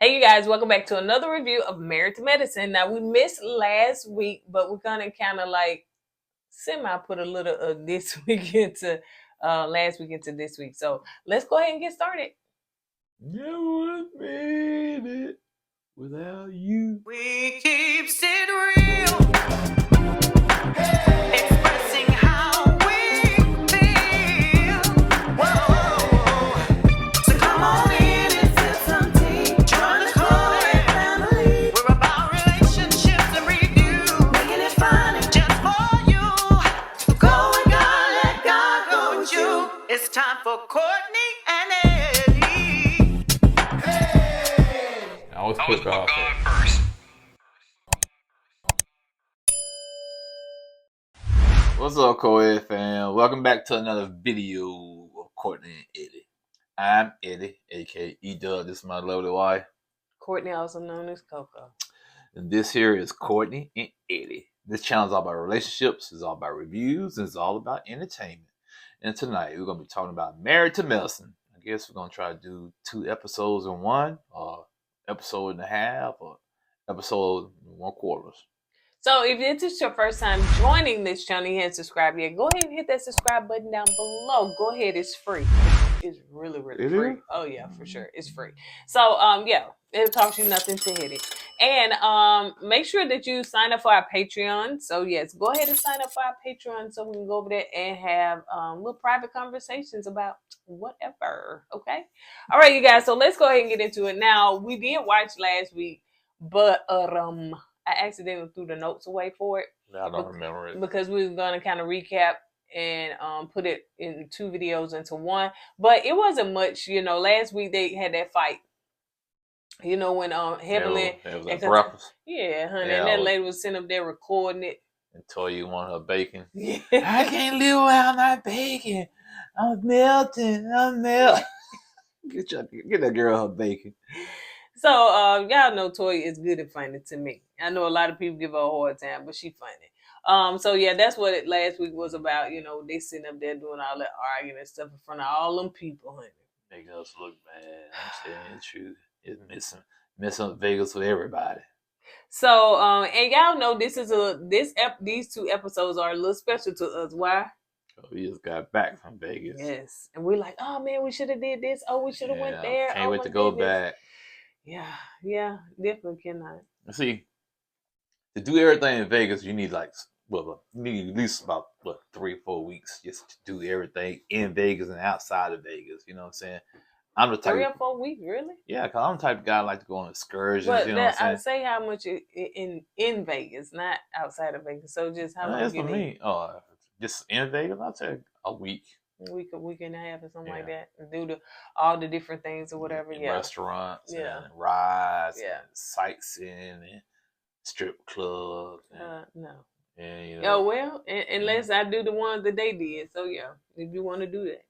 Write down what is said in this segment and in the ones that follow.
Hey, you guys, welcome back to another review of Married to Medicine. Now, we missed last week, but we're going to kind of like put a little of this week into last week into this week. So let's go ahead and get started. Never made it without you. We keep it real. Expressing how we feel. Whoa. So come on in and sip some tea. Join the KOED family. We're about relationships and review. Making it fun and just for you. Go with God, let God go with you. It's time for Courtney and Eddie. I always put God first. What's up, KOED fam? Welcome back to another video of Courtney and Eddie. I'm Eddie, aka E-Dub. This is my lovely wife. Courtney, also known as Coco. And this here is Courtney and Eddie. This channel is all about relationships, it's all about reviews, and it's all about entertainment. And tonight we're going to be talking about Married to Medicine. I guess we're going to try to do 2 episodes in one, or episode and a half, or episode 1/4. So if this is your first time joining this channel, you haven't subscribed yet, go ahead and hit that subscribe button down below. Go ahead, it's free. It's really free. Oh yeah, for sure, it's free. So yeah, it costs you nothing to hit it. And make sure that you sign up for our Patreon. So yes, go ahead and sign up for our Patreon so we can go over there and have little private conversations about whatever. Okay. All right, you guys. So let's go ahead and get into it. Now, we did watch last week, but I accidentally threw the notes away for it. I don't remember it. Because we were going to kind of recap and put it in 2 videos into one. But it wasn't much, last week they had that fight. When Helena... It was breakfast. Yeah, honey. Yeah, and that lady was sitting up there recording it. And told you want her bacon. Yeah. I can't live without my bacon. I'm melting. Get that girl her bacon. So, y'all know Toy is good and funny to me. I know a lot of people give her a hard time, but she funny. So yeah, that's what it last week was about. They sitting up there doing all that arguing and stuff in front of all them people, honey. Make us look bad. I'm saying the truth. It's messing up Vegas with everybody. So, and y'all know these 2 episodes are a little special to us. Why? We just got back from Vegas. Yes, and we're like, oh man, we should have did this. Oh, we should have went there. Can't wait to go back. Yeah, definitely cannot. See, to do everything in Vegas, you need at least about 3 or 4 weeks just to do everything in Vegas and outside of Vegas. You know what I'm saying? I'm the type 3 or 4 weeks, really? Yeah, because I'm the type of guy I like to go on excursions. But you know what I'm saying? I say how much in Vegas, not outside of Vegas. So just how long? That's for me. Just in Vegas, I'll take a week. A week and a half or something like that. And do all the different things or whatever. And restaurants, and rides, and sightseeing, and strip clubs. No. And, oh well, unless I do the ones that they did. So yeah, if you want to do that.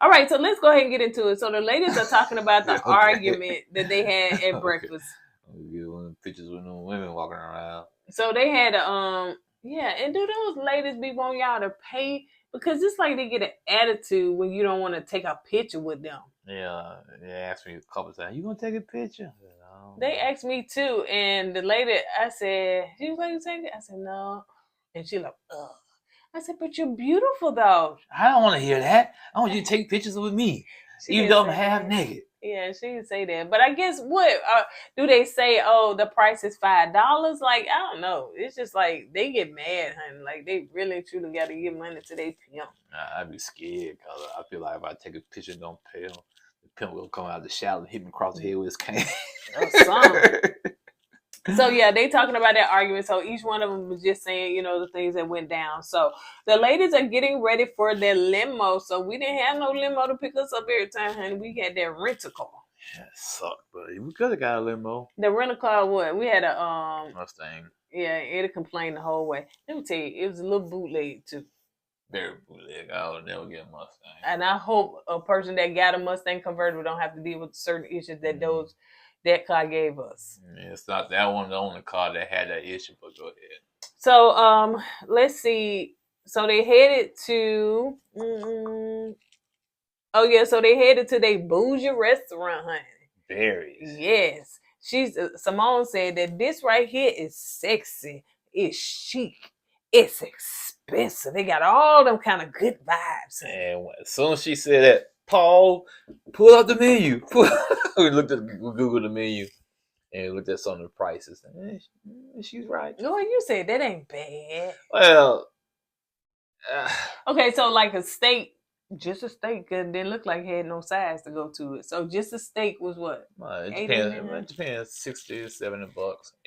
All right, so let's go ahead and get into it. So the ladies are talking about the argument that they had at breakfast. Get one of the pictures with no women walking around. So they had and do those ladies be wanting y'all to pay? Because it's like they get an attitude when you don't want to take a picture with them. Yeah, they asked me a couple times, you gonna take a picture? No. They asked me too, and the lady, I said, she was like, you take it? I said, no. And she like, ugh. I said, but you're beautiful though. I don't want to hear that. I want you to take pictures with me, even though I'm half naked. Yeah, she didn't say that. But I guess what do they say? Oh, the price is $5. Like, I don't know. It's just like they get mad, honey. Like they really truly got to give money to their pimp. I'd be scared because I feel like if I take a picture and don't pay him, the pimp will come out of the shower and hit me across the head with his cane. So yeah, they talking about that argument. So each one of them was just saying, the things that went down. So the ladies are getting ready for their limo. So we didn't have no limo to pick us up every time, honey. We had that rental car. Yeah, it sucked, but we could have got a limo. The rental car, what? We had a Mustang. Yeah, it complained the whole way. Let me tell you, it was a little bootleg too. Very bootleg. I would never get a Mustang. And I hope a person that got a Mustang convertible don't have to deal with certain issues that that car gave us. Yeah, it's not that one the only car that had that issue, but go ahead. So let's see. So they headed to so they headed to their bougie restaurant, honey. berries. Yes. Simone said that this right here is sexy. It's chic. It's expensive. They got all them kind of good vibes. And as soon as she said that, Paul, pull up the menu. We Googled the menu and looked at some of the prices. And she's right. No, you said that ain't bad. Well, okay, so like a steak, just a steak didn't look like it had no size to go to it. So just a steak was what? it depends. $60 to $70,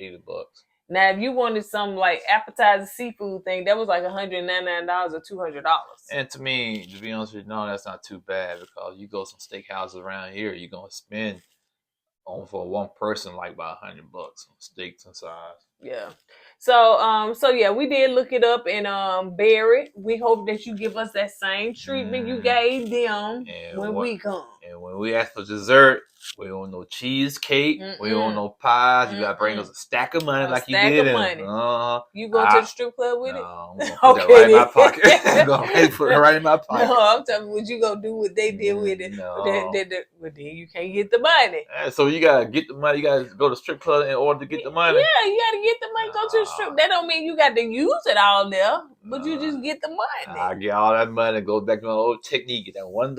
$80. Now, if you wanted some like appetizer seafood thing, that was like $199 or $200. And to me, to be honest with you, no, that's not too bad because you go some steakhouses around here, you're gonna spend for one person like about $100 on steaks and size. Yeah. So yeah, we did look it up, and Barry, we hope that you give us that same treatment you gave them when we come. And when we ask for dessert, we don't want no cheesecake. We don't want no pies. You gotta bring us a stack of money like you did. You go to the strip club with it? I'm gonna put that right in my pocket. I'm gonna put it right in my pocket. No, I'm talking what you gonna do what they did with it. No. But then you can't get the money. So you gotta get the money. You gotta go to the strip club in order to get the money. Yeah, you gotta get the money. Go to the strip. That don't mean you got to use it all there, but you just get the money. I get all that money, go back to my old technique, get that $1.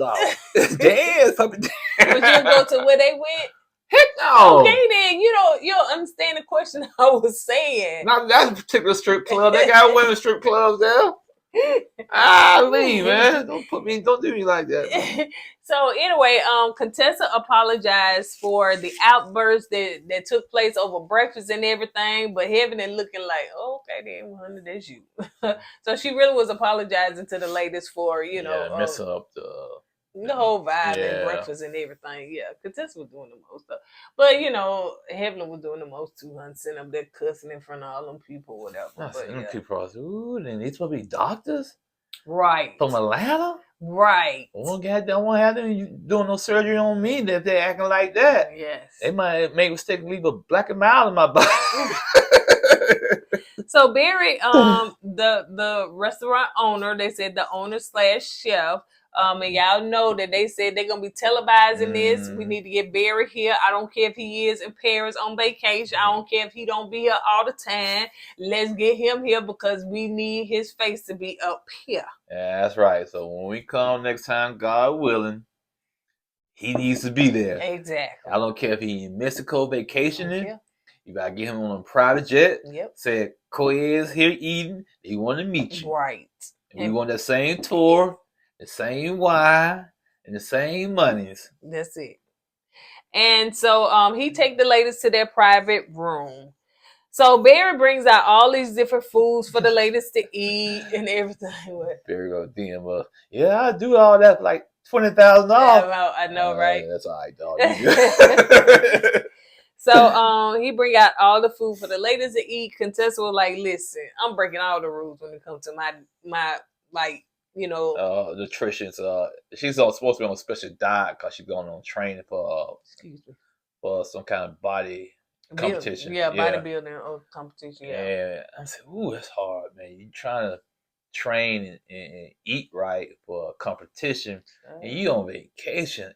Dance, but you go to where they went. Heck no. Okay, then you don't understand the question I was saying. Not that particular strip club. They got women strip clubs there. Leave, man. Don't do me like that. So anyway, Contessa apologized for the outburst that took place over breakfast and everything, but Heaven is looking like, oh, okay, then, honey, that's you. So she really was apologizing to the ladies for, messing up the whole vibe and breakfast and everything. Yeah, Contessa was doing the most stuff. But, Heaven was doing the most too, hun, sitting up there cussing in front of all them people or whatever. Them people are, ooh, then these supposed to be doctors? Right. From Atlanta? Right. I won't have them doing no surgery on me if they're acting like that. Yes. They might make a mistake and leave a black and mild in my body. So Barry, the restaurant owner, they said the owner / chef, and y'all know that they said they're gonna be televising this. We need to get Barry here. I don't care if he is in Paris on vacation. I don't care if he don't be here all the time. Let's get him here because we need his face to be up here. Yeah, that's right. So when we come next time, God willing, he needs to be there. Exactly. I don't care if he in Mexico vacationing. Yeah. You gotta get him on a private jet. Yep. Say KOED is here eating. They want to meet you. Right. And we want that same tour, the same wine, and the same monies. That's it. And so he take the ladies to their private room. So Barry brings out all these different foods for the ladies to eat and everything. Barry goes DM us. Yeah, I do all that for like $20,000. Yeah, I know, right? That's all right, dog. So he bring out all the food for the ladies to eat. Contessa was like, listen, I'm breaking all the rules when it comes to my like, nutrition. She's supposed to be on a special diet because she's going on training for some kind of body competition. Bodybuilding competition. Yeah. And I said, ooh, it's hard, man. You trying to train and eat right for a competition, and you on vacation.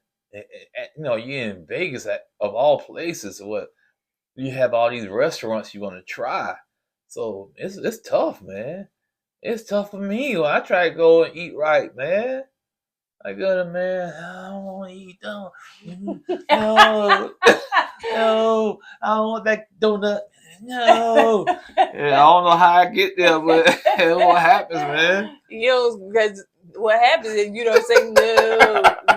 You're in Vegas of all places. What you have all these restaurants you want to try, so it's tough, man. It's tough for me. When I try to go and eat right, man. I go to I don't want to eat though. No, no, I don't want that donut. No, I don't know how I get there, but what happens, man? Because what happens is you don't say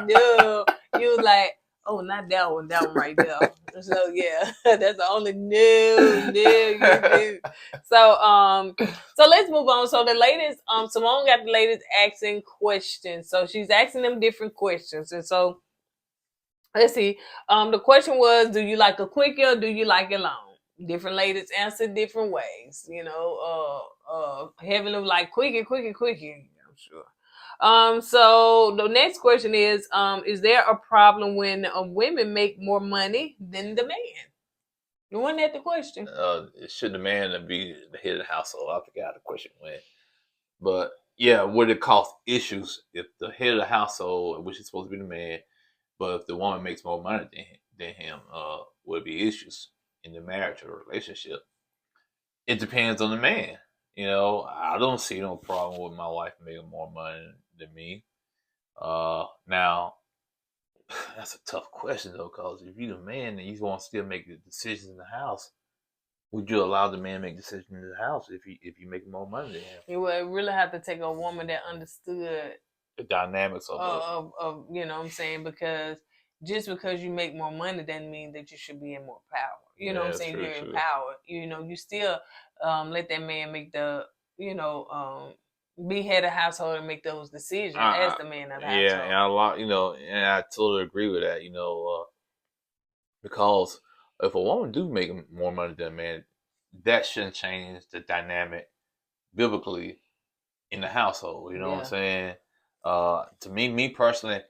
no. You like, oh, not that one right there. So yeah, that's the only no you do. So let's move on. So the ladies, Simone got the ladies asking questions. So she's asking them different questions, and so let's see. The question was, do you like it quickie or do you like it long? Different ladies answered different ways. Heaven was like quickie. I'm sure. So the next question is there a problem when women make more money than the man? Wasn't that the question? Should the man be the head of the household? I forgot the question went. But yeah, would it cause issues if the head of the household, which is supposed to be the man, but if the woman makes more money than him would be issues in the marriage or relationship. It depends on the man. I don't see no problem with my wife making more money than me. Now, that's a tough question though, because if you're the man and you want to still make the decisions in the house, would you allow the man to make decisions in the house if you make more money than him? You would really have to take a woman that understood the dynamics of you know what I'm saying, because just because you make more money doesn't mean that you should be in more power. You know what I'm saying? You're in power. You still let that man make the be head of household and make those decisions as the man of the household. Yeah, and a lot, and I totally agree with that. Because if a woman do make more money than a man, that shouldn't change the dynamic biblically in the household. You know what I'm saying? To me personally,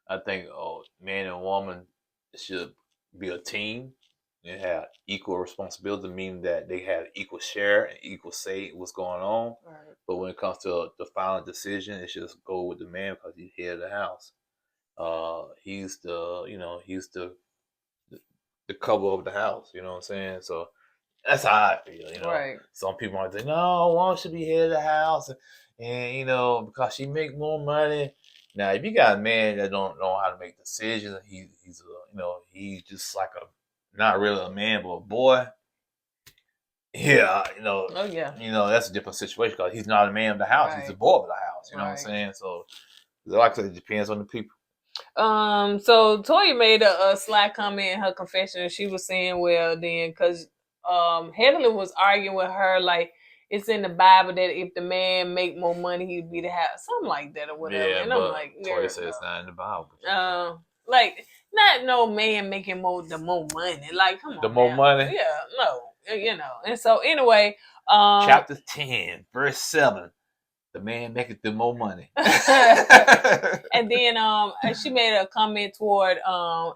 I think man and woman should be a team and have equal responsibility, meaning that they have equal share and equal say in what's going on. Right. But when it comes to the final decision, it should just go with the man because he's head of the house. He's the cover of the house. You know what I'm saying? So that's how I feel. Right. Some people might think, no, woman should be head of the house, and because she make more money. Now, if you got a man that don't know how to make decisions, he's just like not really a man, but a boy. Yeah, Oh yeah. That's a different situation because he's not a man of the house; he's a boy of the house. You know what I'm saying? So, like I said, it depends on the people. So Toya made a sly comment in her confession. She was saying, well, then, because Helena was arguing with her, like, it's in the Bible that if the man make more money, he'd be the house, something like that or whatever. Yeah, and but I'm like, Toya says it's not in the Bible. Like, not no man making more money. Like, come on, the more money. Yeah, no, And so anyway, chapter 10, verse 7. The man maketh the more money. And then she made a comment toward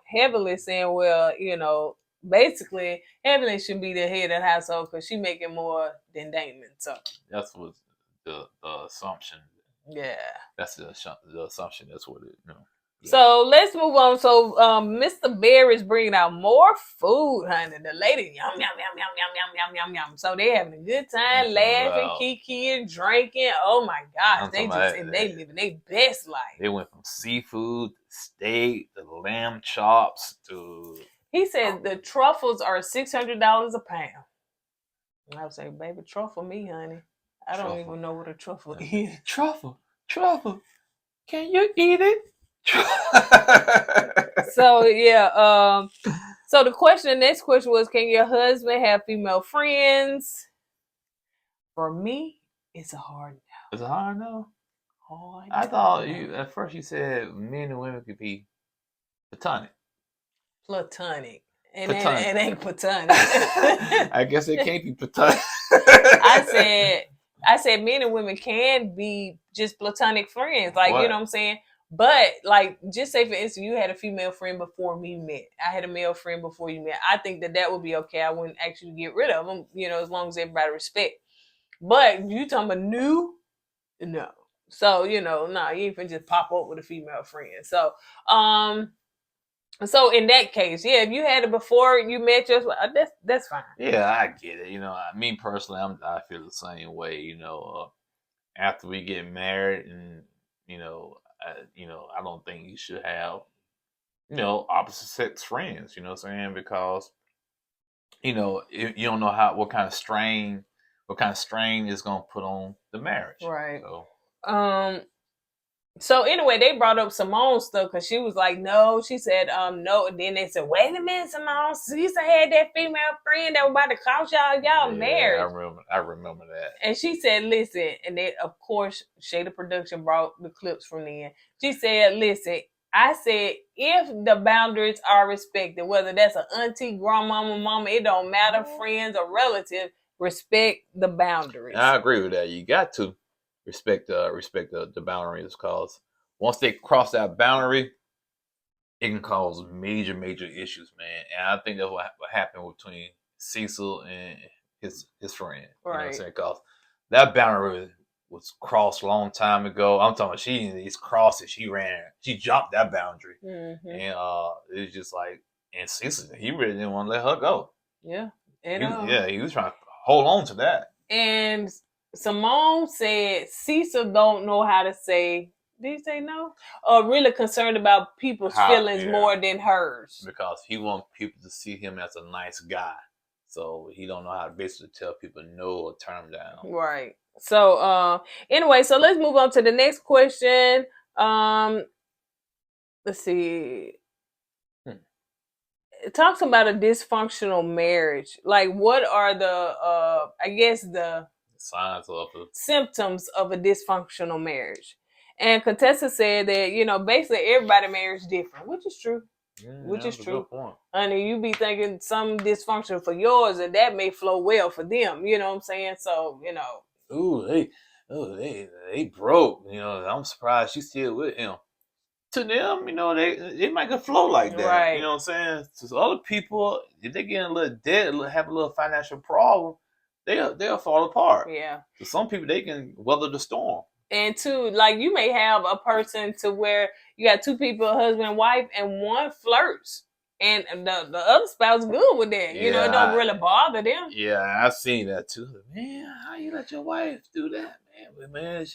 Heavenly saying, well, basically Heavenly should be the head of the household because she making more than Damon. So that's what the assumption. Yeah. That's the assumption. That's what it. Yeah. So let's move on. So Mr. Bear is bringing out more food, honey. The lady, yum, yum, yum, yum, yum, yum, yum, yum, yum. So they having a good time, laughing, kikiing, drinking. Oh my gosh, they living their best life. They went from seafood, steak, to lamb chops to. He said the truffles are $600 a pound. And I was like, baby, truffle me, honey. I don't even know what a truffle is. Truffle. Can you eat it? So yeah, so the next question was, can your husband have female friends? For me, it's a hard no. It's a hard no? Hard I thought at first you said men and women could be platonic. And it ain't platonic. I guess it can't be platonic. I said men and women can be just platonic friends. Like, you know what I'm saying? But, like, just say, for instance, you had a female friend before we met. I had a male friend before you met. I think that would be okay. I wouldn't actually get rid of them, as long as everybody respect. But you talking about new? No. So, you ain't finna just pop up with a female friend. So, so in that case, yeah, if you had it before you met us, that's fine. Yeah, I get it. Me personally, I feel the same way. After we get married, and I don't think you should have, opposite sex friends. You know what I'm saying? Because you don't know what kind of strain is gonna put on the marriage. Right. So anyway, they brought up Simone's stuff because she was like, no. She said, no. And then they said, wait a minute, Simone. Lisa had that female friend that was about to cost y'all marriage. I remember that. And she said, listen. And then, of course, Shada Production brought the clips from then. She said, listen, I said, if the boundaries are respected, whether that's an auntie, grandmama, mama, it don't matter, friends or relatives, respect the boundaries. And I agree with that. You got to respect the boundaries, because once they cross that boundary, it can cause major issues, man. And I think that's what happened between Cecil and his friend. Right. You know what I'm saying? Because that boundary was crossed a long time ago. I'm talking about she crossed it. She jumped that boundary. Mm-hmm. And it's just like, And Cecil, he really didn't want to let her go. Yeah. And, He was trying to hold on to that. And Simone said Cecil don't know how to say, did he say no? Really concerned about people's feelings more than hers. Because he wants people to see him as a nice guy. So he don't know how to basically tell people no or turn them down. Right. So anyway, so let's move on to the next question. Let's see. It talks about a dysfunctional marriage. Like, what are the I guess the signs of the symptoms of a dysfunctional marriage? And Contessa said that, you know, basically everybody marries different, which is true. Which is true. Honey, you be thinking some dysfunction for yours, and that may flow well for them. You know what I'm saying? So, you know. They broke. You know, I'm surprised she's still with him. To them, you know, they make it flow like that. Right. You know what I'm saying? To other people, if they get a little debt, have a little financial problem, they'll fall apart. Yeah. To some people, they can weather the storm. And two, like, you may have a person to where you got two people, husband and wife, and one flirts. And the other spouse good with that. Yeah, you know, it don't really bother them. Yeah, I've seen that too. Man, how you let your wife do that, man? But man,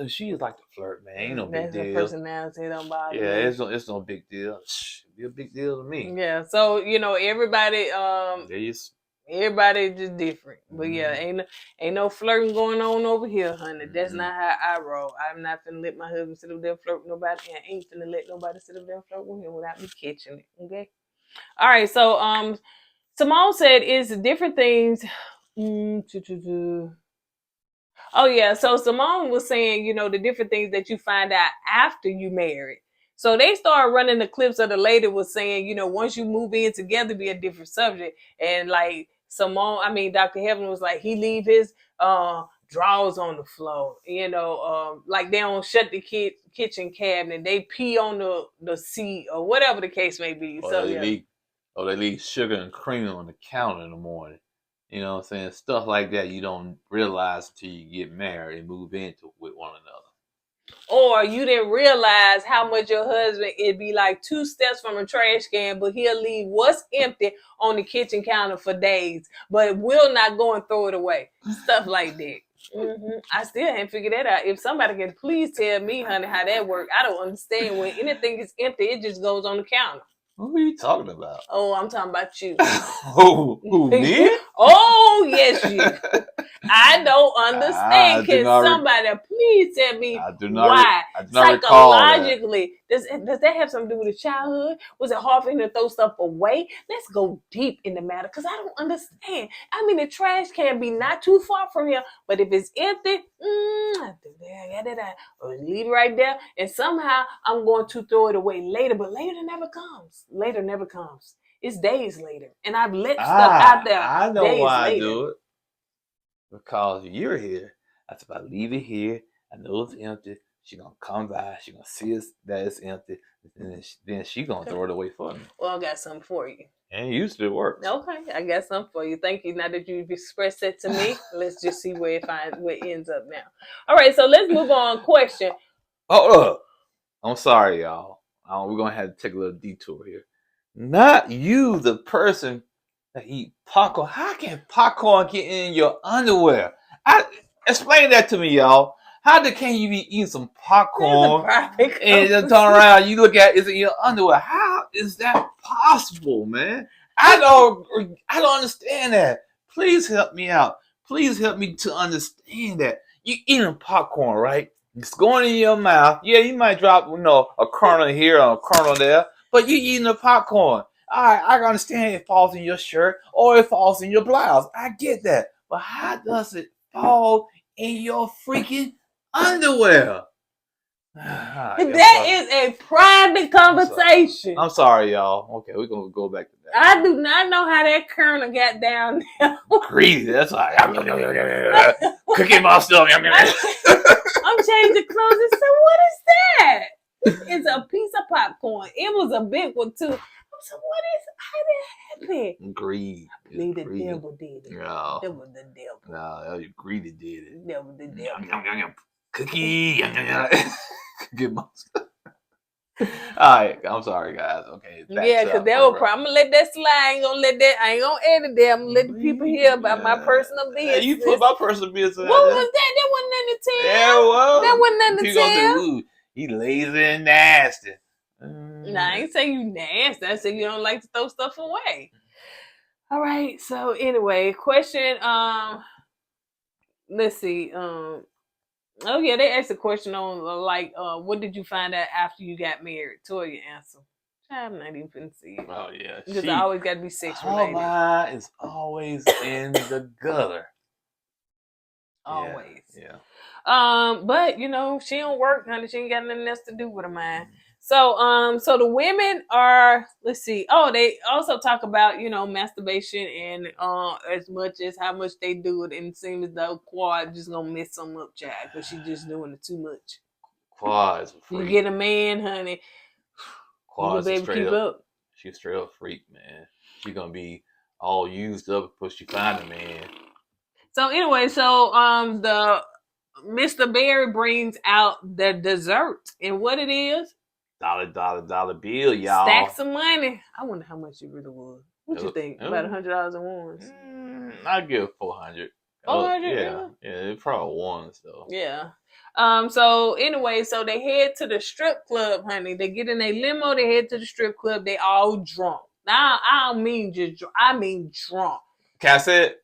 she like to flirt, man. Ain't no big deal. That's her personality, it don't bother me. Yeah, it's no big deal. It'd be a big deal to me. Yeah, so, you know, everybody everybody just different. But yeah, ain't no flirting going on over here, honey. That's not how I roll. I'm not finna let my husband sit up there flirt with nobody, and I ain't finna let nobody sit up there flirt with him without me catching it. Okay. All right. So Simone said it's different things. Oh yeah. So Simone was saying, you know, the different things that you find out after you married. So they started running the clips of the lady was saying, you know, once you move in together, be a different subject. And like Dr. Heaven was like, he leave his drawers on the floor, you know, like they don't shut the kitchen cabinet, they pee on the seat or whatever the case may be. Or they leave sugar and cream on the counter in the morning. You know what I'm saying? Stuff like that you don't realize until you get married and move into with one another. Or you didn't realize how much your husband, it'd be like 2 steps from a trash can, but he'll leave what's empty on the kitchen counter for days, but will not go and throw it away. Stuff like that. I still haven't figured that out. If somebody can please tell me, honey, how that works. I don't understand. When anything is empty, it just goes on the counter. Who are you talking about? Oh, I'm talking about you. Who, me? Oh, yes, you. I don't understand. Can somebody please tell me why? Psychologically, does that have something to do with his childhood? Was it hard for him to throw stuff away? Let's go deep in the matter, because I don't understand. I mean, the trash can be not too far from here, but if it's empty, or leave it right there, and somehow I'm going to throw it away later, but later never comes. Later never comes. It's days later, and I've let stuff out there. I know why I do it. Because you're here. I said, if I leave it here, I know it's empty. She's going to come by. She's going to see that it's empty. And then she's going to throw it away for me. Well, I got something for you. And usually it works. Okay, I got something for you. Thank you. Now that you've expressed it to me, let's just see where it ends up now. All right, so let's move on. Question. I'm sorry, y'all. We're going to have to take a little detour here. Not you, the person that eat popcorn. How can popcorn get in your underwear? Explain that to me, y'all. How can you be eating some popcorn and then turn around, you look at it's in your underwear? How is that possible, man? I don't understand that. Please help me out. Please help me to understand that. You eating popcorn, right? It's going in your mouth. Yeah, you might drop, a kernel here or a kernel there, but you eating the popcorn. I understand it falls in your shirt or it falls in your blouse. I get that. But how does it fall in your freaking underwear? That is a private conversation. I'm sorry, y'all. Okay, we're going to go back to that. I do not know how that kernel got down there. Greedy. That's why. Cookie Monster. I'm changing clothes and said, what is that? It's a piece of popcorn. It was a big one, too. So how did it happen? Greed. I believe the devil did it. No. That was the devil. No, greedy did it. That was the devil. Cookie. Cookie Monster. right, I'm sorry, guys. Okay, Yeah, because that was I'm gonna let that slide. I ain't gonna let that. I ain't gonna edit that. I'm gonna let the people hear about my personal business. You put my personal business What out there. was that? That wasn't nothing to tell. Yeah, well, That wasn't nothing to people gonna say, tell. "Ooh, he lazy and nasty." Nah, I ain't saying you nasty. I said you don't like to throw stuff away. All right. So anyway, question. Let's see. Oh yeah, they asked a question on like, what did you find out after you got married? Toya answer. I'm not even finna see it. Oh yeah, Because I always got to be sex related. Her mind is always in the gutter. Always. Yeah. But you know, she don't work, honey. She ain't got nothing else to do with her mind. So, so the women are, let's see. Oh, they also talk about, you know, masturbation and as much as how much they do it, and it seems as though Quad just gonna mess some up, child, because she just doing it too much. Quad's a freak. You get a man, honey. Quad's you baby keep up. She's straight up freak, man. She gonna be all used up before she find a man. So anyway, so the Mr. Berry brings out the dessert, and what it is? Dollar bill, y'all. Stacks of money. I wonder how much it really was. What you think? About $100 in ones? I'll give 400. 400? Yeah, it probably ones though. Yeah. So anyway, so they head to the strip club, honey. They get in a limo. They head to the strip club. They all drunk. Now I don't mean just drunk. I mean drunk. Cass said,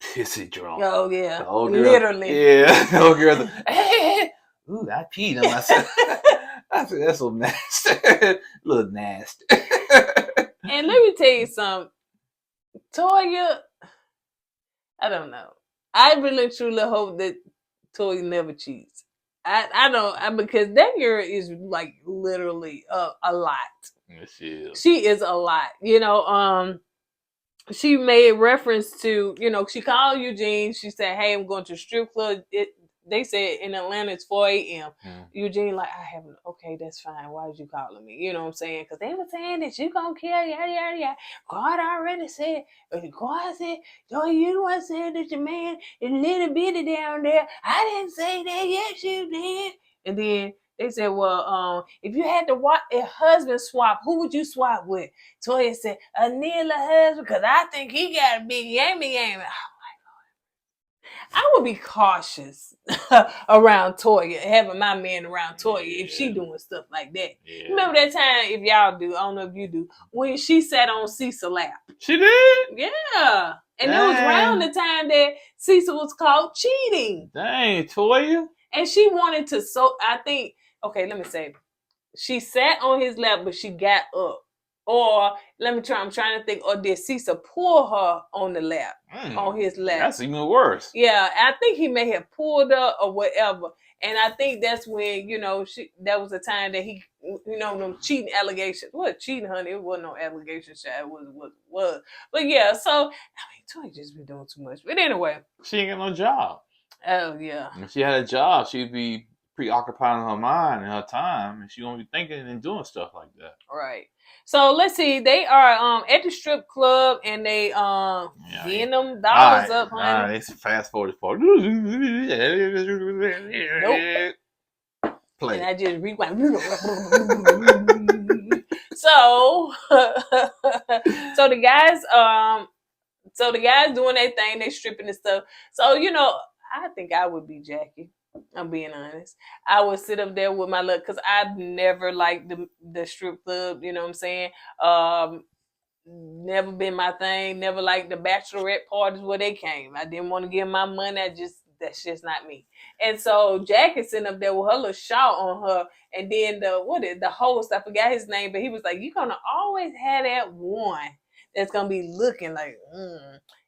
pissy drunk. Oh yeah, the old girl, literally. Yeah, the old girl. Hey, ooh, I peed on myself. I said that's so nasty, a little nasty. And let me tell you something, Toya. I don't know. I really truly hope that Toya never cheats. I don't, because that girl is like literally a lot. She is a lot. You know, she made reference to, you know, she called Eugene. She said, "Hey, I'm going to the strip club." They said in Atlanta it's 4 a.m. Eugene like, "I haven't." Okay, that's fine. Why did you calling me? You know what I'm saying? Because they were saying that you gonna kill, yada yada yada. God already said. God said, "Yo, you the one said that your man is little bitty down there." I didn't say that. Yes, you did. And then they said, "Well, if you had to watch a husband swap, who would you swap with?" Toya said, "A Neela husband, because I think he got a big yammy." I would be cautious around Toya, having my man around Toya if she doing stuff like that. Yeah. Remember that time, if y'all do, I don't know if you do, when she sat on Cecil's lap. She did? Yeah. And it was around the time that Cecil was caught cheating. Dang, Toya. And she wanted to, I think, okay, let me say, she sat on his lap, but she got up. Or I'm trying to think, or did Cecil pull her on the lap, on his lap? That's even worse. Yeah, I think he may have pulled her or whatever. And I think that's when, you know, that was the time that he, you know, no cheating allegations. What cheating, honey? It wasn't no allegation, child. It was. But yeah, so, I mean, Toya just been doing too much. But anyway. She ain't got no job. Oh, yeah. If she had a job, she'd be preoccupied in her mind and her time, and she won't be thinking and doing stuff like that. Right. So let's see. They are at the strip club and they getting them dollars up, honey. All right, it's fast forward. Nope. Play. And I just rewind. So the guys doing their thing, they stripping and stuff. So, you know, I think I would be Jackie. I'm being honest. I would sit up there with my luck because I've never liked the strip club. You know what I'm saying? Never been my thing. Never liked the bachelorette parties where they came. I didn't want to give my money. That's just not me. And so Jack is sitting up there with her little shawl on her, and then the host, I forgot his name, but he was like, "You're gonna always have that one that's gonna be looking like."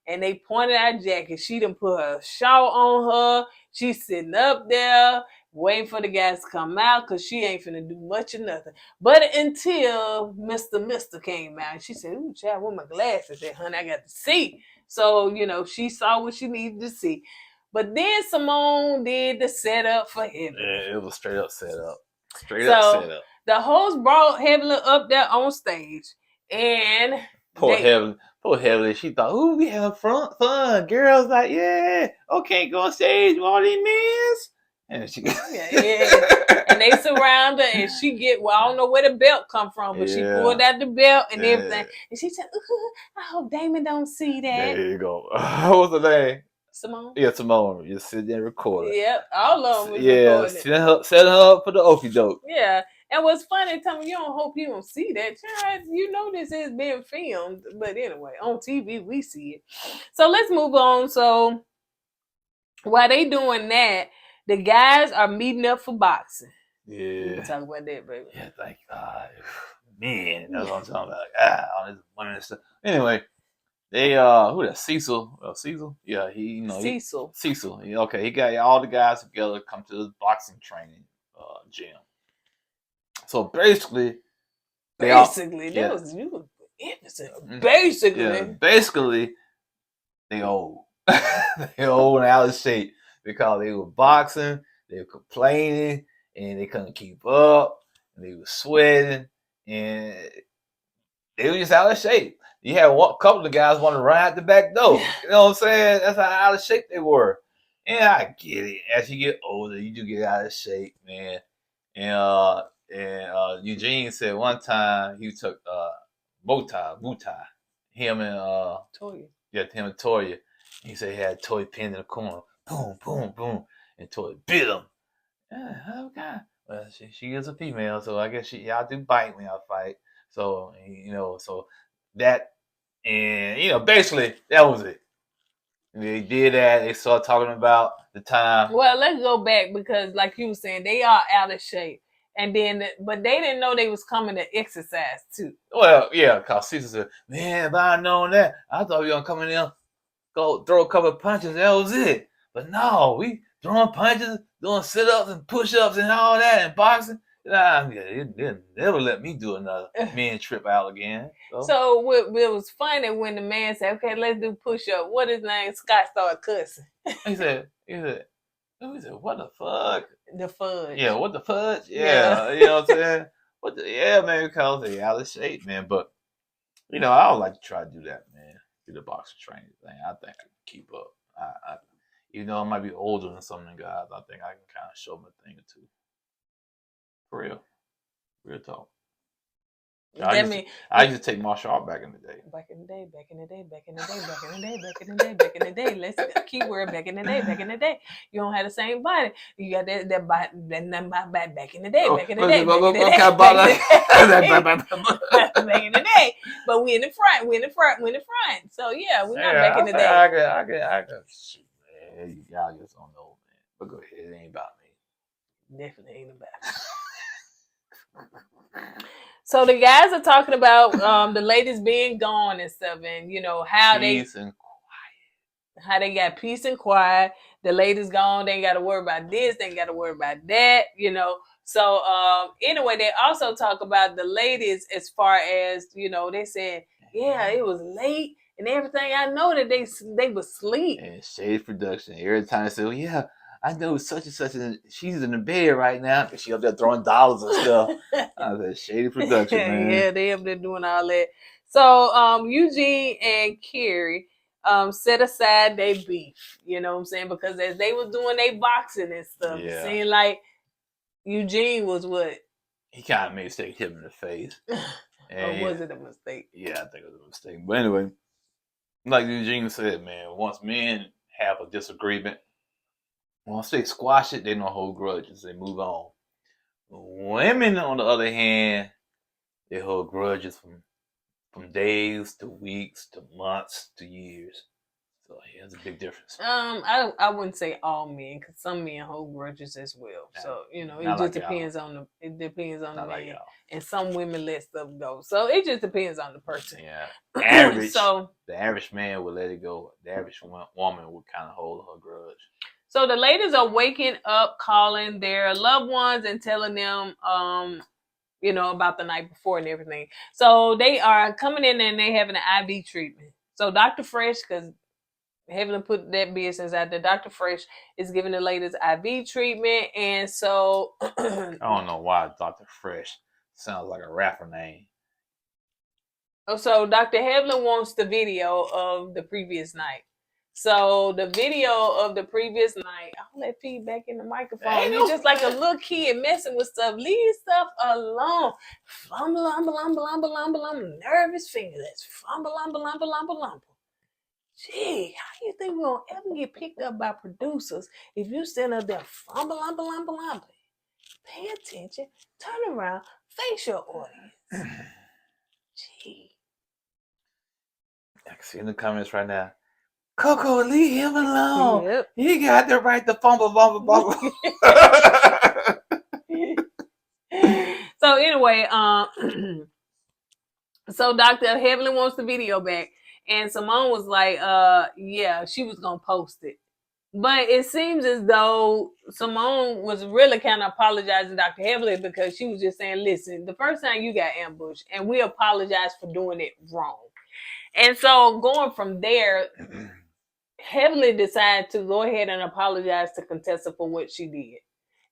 And they pointed at Jackie. She done put her shawl on her. She's sitting up there waiting for the guys to come out because she ain't finna do much of nothing. But until Mr. came out, and she said, "Ooh, child, where my glasses at, honey? I got to see." So, you know, she saw what she needed to see. But then Simone did the setup for Heaven. Yeah, it was straight up set up. Straight up set up. The host brought Heaven up there on stage. And Poor Helena, she thought, "Ooh, we having fun." Girls like, "Yeah, okay, go on stage with all these men." And she yeah. And they surround her, and she get, well, I don't know where the belt come from, but she pulled out the belt and everything. And she said, I hope Damon don't see that. There you go. What's the name? Simone? Yeah, Simone. You sit there and record it. Yep, all of them was recording. Set her up for the okie doke. Yeah. And what's funny, tell me, you don't hope you don't see that. Child, you know this is being filmed. But anyway, on TV, we see it. So let's move on. So while they doing that, the guys are meeting up for boxing. Yeah. We can talk about that, baby. Yeah, thank God. Man, that's what I'm talking about. All this women and stuff. Anyway, they who that? Cecil? Cecil? Yeah, Cecil. Cecil. Okay, he got all the guys together come to this boxing training gym. So basically, basically, they old. They old and out of shape because they were boxing, they were complaining, and they couldn't keep up, and they were sweating, and they were just out of shape. You had a couple of guys want to run out the back door. You know what I'm saying? That's how out of shape they were. And I get it. As you get older, you do get out of shape, man. And Eugene said one time he took Butai, him and Toya. Yeah, him and Toya. He said he had Toya pinned in the corner. Boom, boom, boom. And Toya bit him. Okay. Well, she is a female, so I guess y'all do bite when y'all fight. So, so that, and, basically, that was it. They did that. They started talking about the time. Well, let's go back because, like you were saying, they are out of shape. And then, but they didn't know they was coming to exercise, too. Well, yeah, because Cecil said, man, if I had known that, I thought we were going to come in there, go throw a couple of punches, that was it. But no, we throwing punches, doing sit-ups and push-ups and all that and boxing. It didn't never let me do another men trip out again. So it was funny when the man said, okay, let's do push-up. What his name? Scott started cussing. He said, what the fuck? The fudge. Yeah, what the fudge? Yeah. You know what I'm saying? Man, because they out of shape, man. But, I would like to try to do that, man. Do the boxing training thing. I think I can keep up. Even though I might be older than some of the guys, I think I can kind of show them a thing or two. For real. Real talk. I used to take martial art back in the day. Back in the day. Let's keyword back in the day. You don't have the same body. You got that body back in the day. Back in the day. But we in the front. So yeah, we're not back in the day. I can shoot, man. Y'all just don't know, man. But go ahead, it ain't about me. Definitely ain't about me. So the guys are talking about the ladies being gone and stuff, and how peace and quiet. How they got peace and quiet. The ladies gone, they ain't got to worry about this, they ain't got to worry about that, So anyway, they also talk about the ladies as far as they said, yeah, it was late and everything. I know that they was asleep. And Shade Production every time they say, well, yeah. I know such and such, and she's in the bed right now because she up there throwing dollars and stuff. I said, Shady Production, man. Yeah, they up there doing all that. So Eugene and Carrie set aside their beef, you know what I'm saying? Because as they was doing their boxing and stuff, it seemed like Eugene was what? He kind of made a mistake, hit him in the face. Or was it a mistake? Yeah, I think it was a mistake. But anyway, like Eugene said, man, once men have a disagreement, once they squash it, they don't hold grudges. They move on. Women, on the other hand, they hold grudges from days to weeks to months to years. So yeah, there's a big difference. I wouldn't say all men, because some men hold grudges as well. So it just depends on the man, and some women let stuff go. So it just depends on the person. Yeah, the average man would let it go. The average woman would kind of hold her grudge. So the ladies are waking up, calling their loved ones and telling them, about the night before and everything. So they are coming in and they having an IV treatment. So Dr. Fresh, because Helena put that business out there, Dr. Fresh is giving the ladies IV treatment. And so I don't know why Dr. Fresh sounds like a rapper name. So Dr. Helena wants the video of the previous night. So the video of the previous night, all that feedback in the microphone. You're just like a little kid messing with stuff. Leave stuff alone. Fumble, umble, umble, umble, umble, umble. Nervous fingers. Fumble, umble, umble, umble, umble. Gee, how you think we're gonna ever get picked up by producers if you stand up there fumble, umble, umble, umble? Pay attention, turn around, face your audience. Gee. I can see in the comments right now. Coco, leave him alone. Yep. He got the right to fumble, bumble, bumble. So anyway, so Dr. Heavenly wants the video back, and Simone was like, yeah, she was gonna post it. But it seems as though Simone was really kind of apologizing to Dr. Heavenly because she was just saying, listen, the first time you got ambushed, and we apologize for doing it wrong. And so going from there, Heavenly decided to go ahead and apologize to Contessa for what she did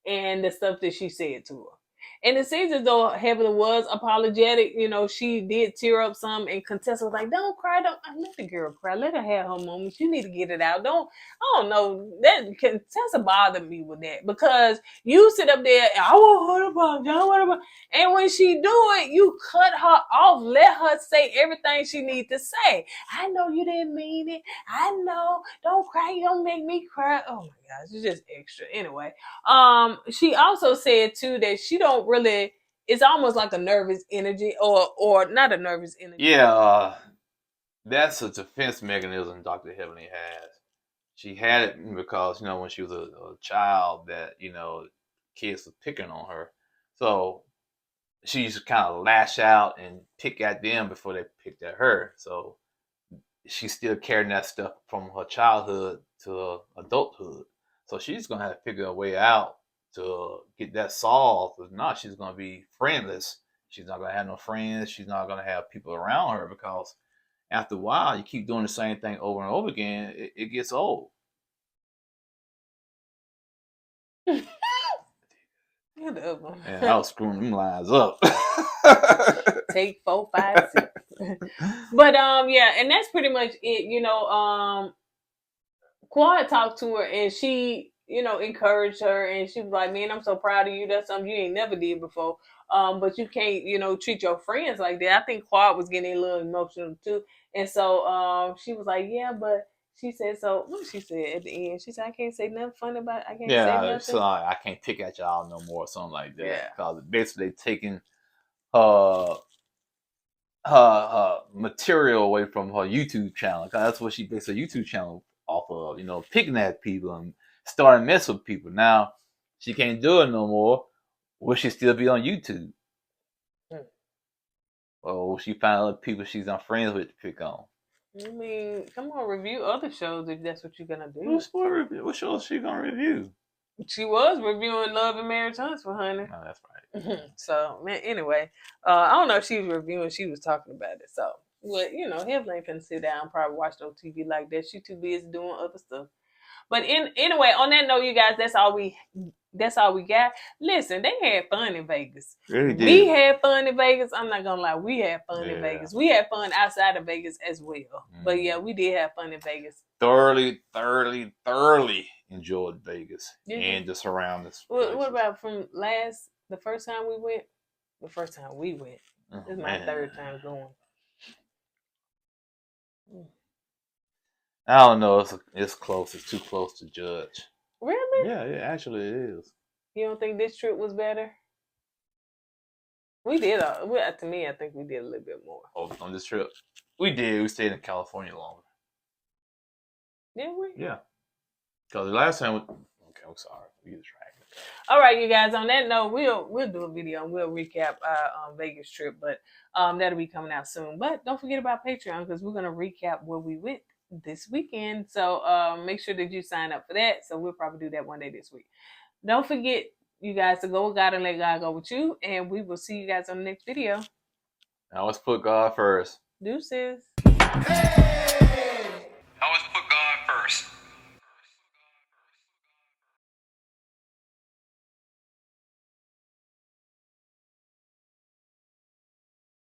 and the stuff that she said to her. And it seems as though Heavenly was apologetic. You know, she did tear up some, and Contessa was like, don't cry, don't let the girl cry. Let her have her moments. You need to get it out. I don't know. That Contessa bothered me with that because you sit up there, I want her to apologize, and when she do it, you cut her off. Let her say everything she needs to say. I know you didn't mean it. I know. Don't cry. You don't make me cry. Oh my gosh, it's just extra. Anyway, she also said too that she don't really. It's almost like a nervous energy, or not a nervous energy. Yeah, that's a defense mechanism Dr. Heavenly has. She had it because, you know, when she was a child that, you know, kids were picking on her. So she used to kind of lash out and pick at them before they picked at her. So she's still carrying that stuff from her childhood to adulthood. So she's going to have to figure a way out to get that solved. If not, she's going to be friendless. She's not going to have no friends. She's not going to have people around her because after a while, you keep doing the same thing over and over again, it gets old. And I was screwing them lines up. Take 4, 5, 6. But yeah, and that's pretty much it. You know, Quad talked to her and she, you know, encouraged her, and she was like, man, I'm so proud of you. That's something you ain't never did before. But you can't, you know, treat your friends like that. I think Quad was getting a little emotional too. And so she was like, yeah, but she said, so what she said at the end? She said, I can't say nothing funny about it. I can't say nothing. So I can't pick at y'all no more or something like that. Yeah. Because basically taking her material away from her YouTube channel. Because that's what she based her YouTube channel off of, you know, picking at people and starting mess with people. Now she can't do it no more. Will she still be on YouTube? Or will she find other people she's not friends with to pick on? I mean, come on, review other shows if that's what you're gonna do. What show is she gonna review? She was reviewing Love and Marriage Huntsville, honey. Oh, that's right. So, man, anyway, I don't know if she was reviewing, she was talking about it. So, well, you know, Heavenly ain't finna sit down and probably watch no TV like that. She too busy doing other stuff. But anyway, on that note, you guys, that's all we got. Listen, they had fun in Vegas. Really did. We had fun in Vegas. I'm not gonna lie, we had fun in Vegas. We had fun outside of Vegas as well. But yeah, we did have fun in Vegas. Thoroughly enjoyed Vegas and the surroundings. What about from the first time we went? The first time we went. This is my third time going. I don't know. It's close. It's too close to judge. Really? Yeah, actually it is. You don't think this trip was better? We did. To me, I think we did a little bit more. Oh, on this trip? We did. We stayed in California longer. Did we? Yeah. Because the last time okay, I'm sorry. We get distracted. All right, you guys. On that note, we'll do a video and we'll recap our Vegas trip, but that'll be coming out soon. But don't forget about Patreon because we're gonna recap where we went this weekend. So make sure that you sign up for that. So we'll probably do that one day this week. Don't forget, you guys, to go with God and let God go with you. And we will see you guys on the next video. Now let's put God first. Deuces. Hey!